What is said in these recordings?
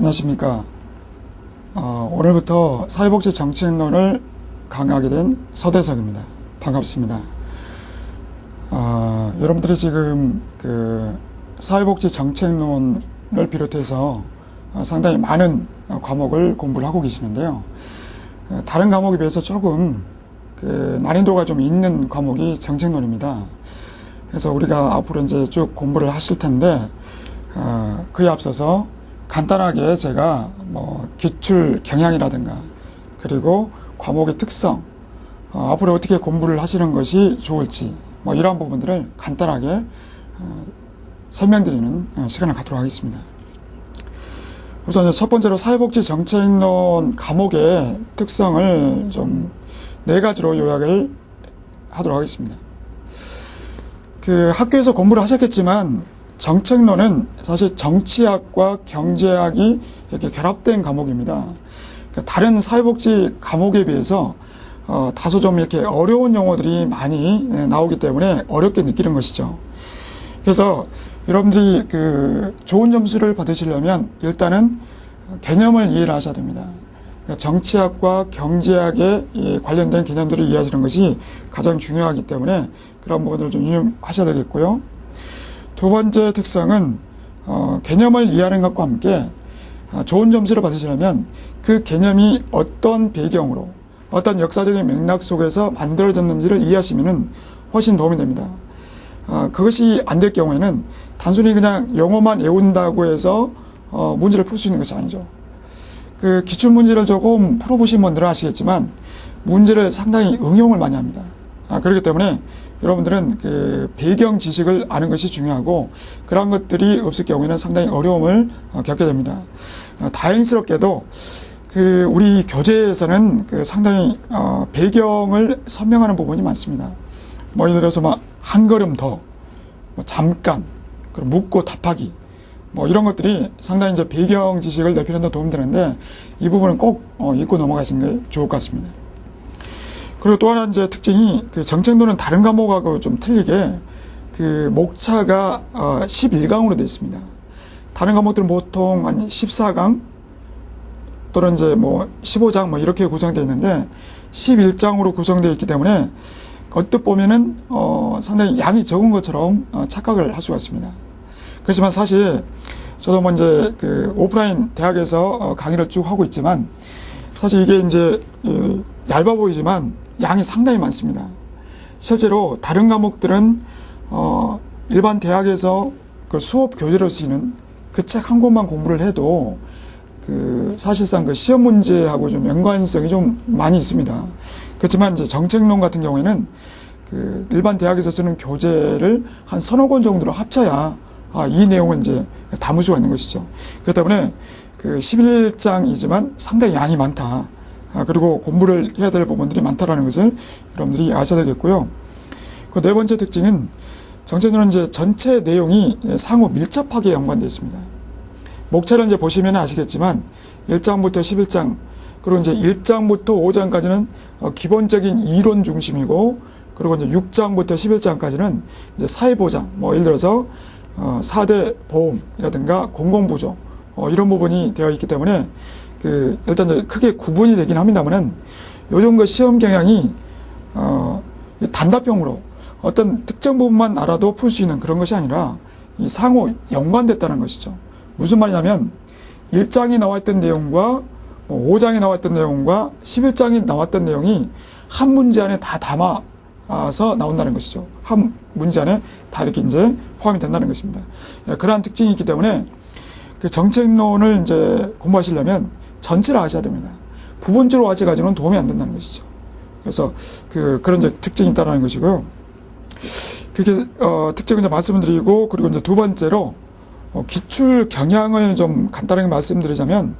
안녕하십니까. 오늘부터 사회복지 정책론을 강의하게 된 서대석입니다. 반갑습니다. 여러분들이 지금 그 사회복지 정책론을 비롯해서 상당히 많은 과목을 공부를 하고 계시는데요. 다른 과목에 비해서 조금 그 난이도가 좀 있는 과목이 정책론입니다. 그래서 우리가 앞으로 이제 쭉 공부를 하실 텐데, 그에 앞서서 간단하게 제가 뭐 기출 경향이라든가 그리고 과목의 특성, 앞으로 어떻게 공부를 하시는 것이 좋을지 뭐 이러한 부분들을 간단하게 설명드리는 시간을 갖도록 하겠습니다. 우선 첫 번째로 사회복지 정책론 과목의 특성을 좀 4가지로 요약을 하도록 하겠습니다. 그 학교에서 공부를 하셨겠지만 정책론은 사실 정치학과 경제학이 이렇게 결합된 과목입니다. 다른 사회복지 과목에 비해서 다소 좀 이렇게 어려운 용어들이 많이 나오기 때문에 어렵게 느끼는 것이죠. 그래서 여러분들이 그 좋은 점수를 받으시려면 일단은 개념을 이해를 하셔야 됩니다. 정치학과 경제학에 관련된 개념들을 이해하시는 것이 가장 중요하기 때문에 그런 부분들을 좀 유념하셔야 되겠고요. 두 번째 특성은 개념을 이해하는 것과 함께 좋은 점수를 받으시려면 그 개념이 어떤 배경으로 어떤 역사적인 맥락 속에서 만들어졌는지를 이해하시면 훨씬 도움이 됩니다. 그것이 안 될 경우에는 단순히 그냥 영어만 외운다고 해서 문제를 풀 수 있는 것이 아니죠. 그 기출문제를 조금 풀어보신 분들은 아시겠지만 문제를 상당히 응용을 많이 합니다. 그렇기 때문에 여러분들은 그 배경 지식을 아는 것이 중요하고 그런 것들이 없을 경우에는 상당히 어려움을 겪게 됩니다. 다행스럽게도 그 우리 교재에서는 그 상당히 배경을 설명하는 부분이 많습니다. 뭐 예를 들어서 뭐 한 걸음 더, 뭐 잠깐, 그리고 묻고 답하기, 뭐 이런 것들이 상당히 이제 배경 지식을 넓히는 데 도움이 되는데 이 부분은 꼭 읽고 넘어가시는 게 좋을 것 같습니다. 그리고 또 하나 이제 특징이 그 정책론은 다른 과목하고 좀 틀리게 그 목차가 11강으로 되어 있습니다. 다른 과목들은 보통 한 14강 또는 이제 뭐 15장 뭐 이렇게 구성되어 있는데 11장으로 구성되어 있기 때문에 언뜻 보면은 상당히 양이 적은 것처럼 착각을 할 수가 있습니다. 그렇지만 사실 저도 뭐 이제 그 오프라인 대학에서 강의를 쭉 하고 있지만 사실 이게 이제 얇아 보이지만 양이 상당히 많습니다. 실제로 다른 과목들은 일반 대학에서 그 수업 교재로 쓰이는 그 책 한 권만 공부를 해도 그 사실상 그 시험 문제하고 좀 연관성이 좀 많이 있습니다. 그렇지만 이제 정책론 같은 경우에는 그 일반 대학에서 쓰는 교재를 한 서너 권 정도로 합쳐야 이 내용을 이제 담을 수가 있는 것이죠. 그렇기 때문에 그 11장이지만 상당히 양이 많다. 그리고 공부를 해야 될 부분들이 많다라는 것을 여러분들이 아셔야 되겠고요. 그 네 번째 특징은 정책론은 이제 전체 내용이 상호 밀접하게 연관되어 있습니다. 목차를 이제 보시면 아시겠지만 1장부터 11장 그리고 이제 1장부터 5장까지는 기본적인 이론 중심이고 그리고 이제 6장부터 11장까지는 이제 사회보장 뭐 예를 들어서 4대 보험이라든가 공공부조 이런 부분이 되어 있기 때문에 그 일단 이제 크게 구분이 되긴 합니다만은 요즘 그 시험 경향이 단답형으로 어떤 특정 부분만 알아도 풀 수 있는 그런 것이 아니라 이 상호 연관됐다는 것이죠. 무슨 말이냐면 1장이 나왔던 내용과 5장이 나왔던 내용과 11장이 나왔던 내용이 한 문제 안에 다 담아서 나온다는 것이죠. 한 문제 안에 다 이렇게 이제 포함이 된다는 것입니다. 그러한 특징이 있기 때문에 그 정책론을 이제 공부하시려면 전체를 아셔야 됩니다. 부분적으로 아셔가지고는 도움이 안 된다는 것이죠. 그래서 그런 이제 특징이 있다는 것이고요. 그렇게 특징을 이제 말씀을 드리고 그리고 이제 두 번째로 기출 경향을 좀 간단하게 말씀드리자면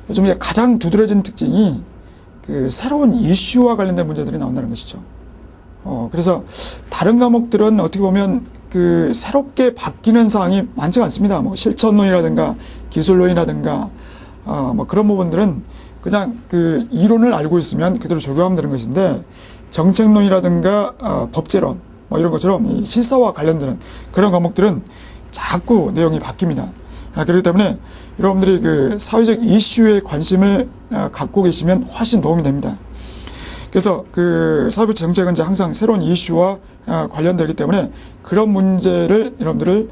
요즘 가장 두드러진 특징이 그 새로운 이슈와 관련된 문제들이 나온다는 것이죠. 그래서 다른 과목들은 어떻게 보면 그 새롭게 바뀌는 사항이 많지가 않습니다. 뭐 실천론이라든가 기술론이라든가 뭐 그런 부분들은 그냥 그 이론을 알고 있으면 그대로 적용하면 되는 것인데 정책론이라든가 법제론 뭐 이런 것처럼 이 실사와 관련되는 그런 과목들은 자꾸 내용이 바뀝니다. 그렇기 때문에 여러분들이 그 사회적 이슈에 관심을 갖고 계시면 훨씬 도움이 됩니다. 그래서 그 사회복지 정책은 이제 항상 새로운 이슈와 관련되기 때문에 그런 문제를 여러분들이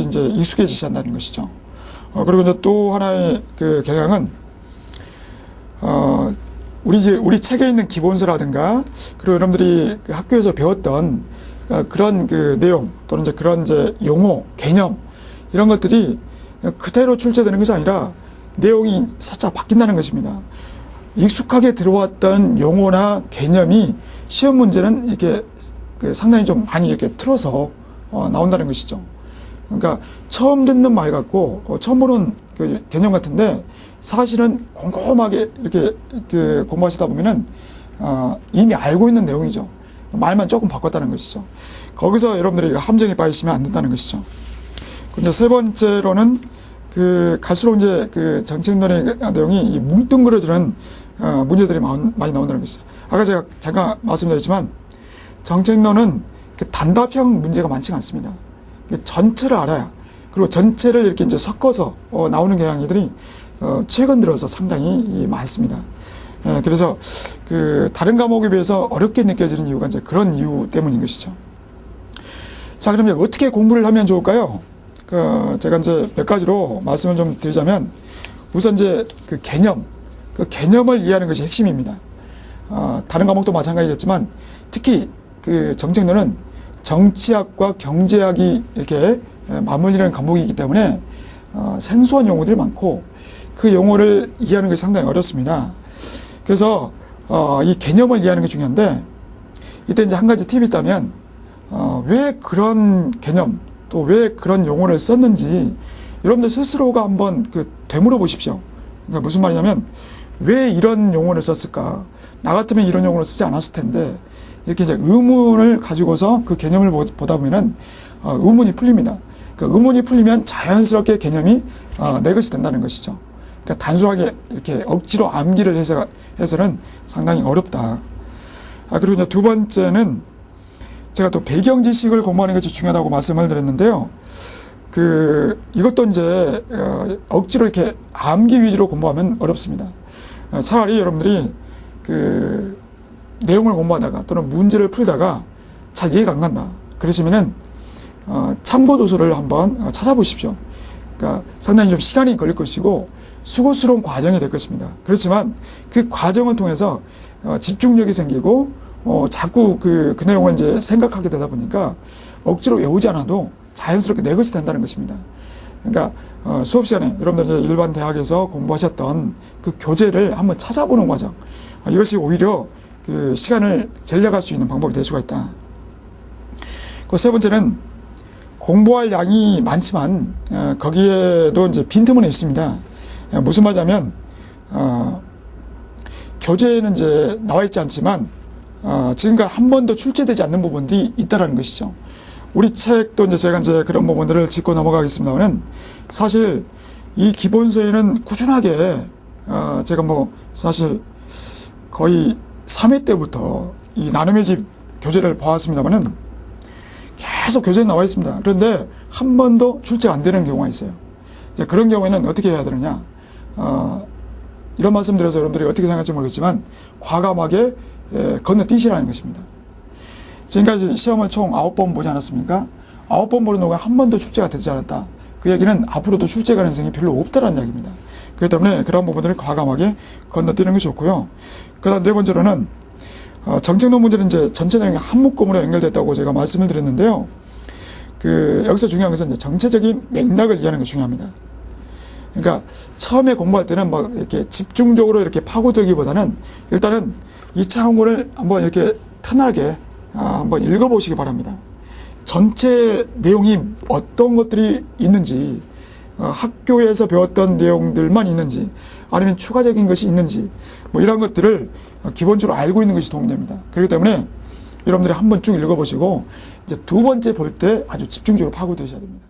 이제 익숙해지셔야 한다는 것이죠. 그리고 이제 또 하나의 그 경향은 우리 책에 있는 기본서라든가 그리고 여러분들이 그 학교에서 배웠던 그런 그 내용 또는 이제 그런 이제 용어, 개념 이런 것들이 그대로 출제되는 것이 아니라 내용이 살짝 바뀐다는 것입니다. 익숙하게 들어왔던 용어나 개념이 시험 문제는 이렇게 그 상당히 좀 많이 이렇게 틀어서 나온다는 것이죠. 그러니까 처음 듣는 말 같고 처음 보는 그 개념 같은데 사실은 꼼꼼하게 이렇게 그 공부하시다 보면은 이미 알고 있는 내용이죠. 말만 조금 바꿨다는 것이죠. 거기서 여러분들이 함정에 빠지시면 안 된다는 것이죠. 이제 세 번째로는 그 갈수록 이제 그 정책론의 내용이 뭉뚱그려지는 문제들이 많이 나온다는 것이죠. 아까 제가 잠깐 말씀드렸지만 정책론은 그 단답형 문제가 많지가 않습니다. 전체를 알아야 그리고 전체를 이렇게 이제 섞어서 나오는 경향들이 최근 들어서 상당히 많습니다. 그래서 그 다른 과목에 비해서 어렵게 느껴지는 이유가 이제 그런 이유 때문인 것이죠. 자, 그러면 어떻게 공부를 하면 좋을까요? 제가 이제 몇 가지로 말씀을 좀 드리자면 우선 이제 그 개념을 이해하는 것이 핵심입니다. 다른 과목도 마찬가지겠지만 특히 그 정책론은 정치학과 경제학이 이렇게 맞물리는 과목이기 때문에 생소한 용어들이 많고 그 용어를 이해하는 것이 상당히 어렵습니다. 그래서 이 개념을 이해하는 게 중요한데 이때 이제 한 가지 팁이 있다면 왜 그런 개념 또 왜 그런 용어를 썼는지 여러분들 스스로가 한번 되물어 보십시오. 그러니까 무슨 말이냐면 왜 이런 용어를 썼을까? 나 같으면 이런 용어를 쓰지 않았을 텐데 이렇게 이제 의문을 가지고서 그 개념을 보다 보면은 의문이 풀립니다. 그 의문이 풀리면 자연스럽게 개념이 내 것이 된다는 것이죠. 그러니까 단순하게 이렇게 억지로 암기를 해서는 상당히 어렵다. 그리고 이제 두 번째는 제가 또 배경 지식을 공부하는 것이 중요하다고 말씀을 드렸는데요. 이것도 이제 억지로 이렇게 암기 위주로 공부하면 어렵습니다. 차라리 여러분들이 그 내용을 공부하다가 또는 문제를 풀다가 잘 이해가 안 간다. 그러시면은 참고 도서를 한번 찾아보십시오. 그러니까 상당히 좀 시간이 걸릴 것이고 수고스러운 과정이 될 것입니다. 그렇지만 그 과정을 통해서 집중력이 생기고 자꾸 그 내용을 이제 생각하게 되다 보니까 억지로 외우지 않아도 자연스럽게 내 것이 된다는 것입니다. 그러니까 수업 시간에 여러분들 이제 일반 대학에서 공부하셨던 그 교재를 한번 찾아보는 과정, 이것이 오히려 그 시간을 절약할 수 있는 방법이 될 수가 있다. 그 세 번째는 공부할 양이 많지만 거기에도 이제 빈틈은 있습니다. 무슨 말이냐면 교재에는 이제 나와 있지 않지만 지금까지 한 번도 출제되지 않는 부분들이 있다라는 것이죠. 우리 책도 이제 제가 이제 그런 부분들을 짚고 넘어가겠습니다만은 사실 이 기본서에는 꾸준하게 제가 뭐 사실 거의 3회 때부터 이 나눔의 집 교재를 봐왔습니다만은 계속 교재에 나와 있습니다. 그런데 한 번도 출제가 안 되는 경우가 있어요. 이제 그런 경우에는 어떻게 해야 되느냐? 이런 말씀 드려서 여러분들이 어떻게 생각할지 모르겠지만 과감하게 건너뛰시라는 것입니다. 지금까지 시험을 총 9번 보지 않았습니까? 9번 보는 동안 한 번도 출제가 되지 않았다. 그 얘기는 앞으로도 출제 가능성이 별로 없다는 이야기입니다. 그렇기 때문에 그런 부분들을 과감하게 건너뛰는 것이 좋고요. 그 다음 네 번째로는 정책론 문제는 이제 전체 내용이 한 묶음으로 연결됐다고 제가 말씀을 드렸는데요. 여기서 중요한 것은 이제 정체적인 맥락을 이해하는 것이 중요합니다. 그러니까 처음에 공부할 때는 막 이렇게 집중적으로 이렇게 파고들기보다는 일단은 이 창문을 한번 이렇게 편하게 한번 읽어보시기 바랍니다. 전체 내용이 어떤 것들이 있는지, 학교에서 배웠던 내용들만 있는지, 아니면 추가적인 것이 있는지, 뭐 이런 것들을 기본적으로 알고 있는 것이 도움이 됩니다. 그렇기 때문에 여러분들이 한번 쭉 읽어보시고 이제 두 번째 볼 때 아주 집중적으로 파고드셔야 됩니다.